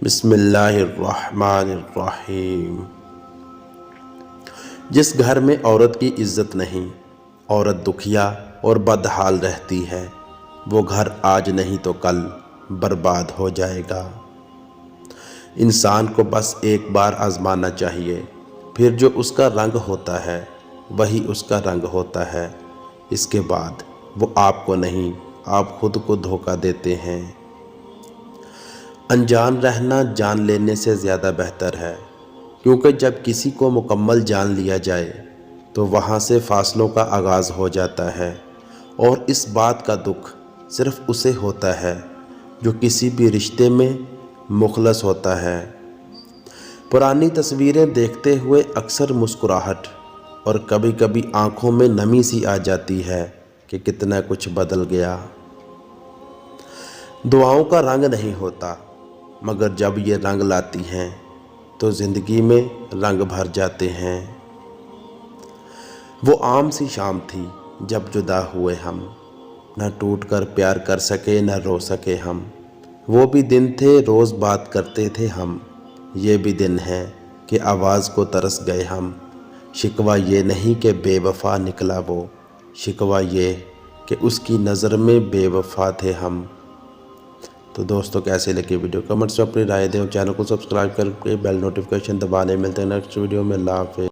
بسم اللہ الرحمن الرحیم۔ جس گھر میں عورت کی عزت نہیں، عورت دکھیا اور بدحال رہتی ہے، وہ گھر آج نہیں تو کل برباد ہو جائے گا۔ انسان کو بس ایک بار آزمانا چاہیے، پھر جو اس کا رنگ ہوتا ہے وہی اس کا رنگ ہوتا ہے۔ اس کے بعد وہ آپ کو نہیں، آپ خود کو دھوکہ دیتے ہیں۔ انجان رہنا جان لینے سے زیادہ بہتر ہے، کیونکہ جب کسی کو مکمل جان لیا جائے تو وہاں سے فاصلوں کا آغاز ہو جاتا ہے، اور اس بات کا دکھ صرف اسے ہوتا ہے جو کسی بھی رشتے میں مخلص ہوتا ہے۔ پرانی تصویریں دیکھتے ہوئے اکثر مسکراہٹ اور کبھی کبھی آنکھوں میں نمی سی آ جاتی ہے کہ کتنا کچھ بدل گیا۔ دعاؤں کا رنگ نہیں ہوتا، مگر جب یہ رنگ لاتی ہیں تو زندگی میں رنگ بھر جاتے ہیں۔ وہ عام سی شام تھی جب جدا ہوئے ہم، نہ ٹوٹ کر پیار کر سکے نہ رو سکے ہم۔ وہ بھی دن تھے روز بات کرتے تھے ہم، یہ بھی دن ہے کہ آواز کو ترس گئے ہم۔ شکوہ یہ نہیں کہ بے وفا نکلا وہ، شکوہ یہ کہ اس کی نظر میں بے وفا تھے ہم۔ تو دوستو کیسے لگے ویڈیو، کمنٹس میں اپنی رائے دیں اور چینل کو سبسکرائب کر کے بیل نوٹیفیکیشن دبانے۔ ملتے ہیں نیکسٹ ویڈیو میں۔ اللہ حافظ۔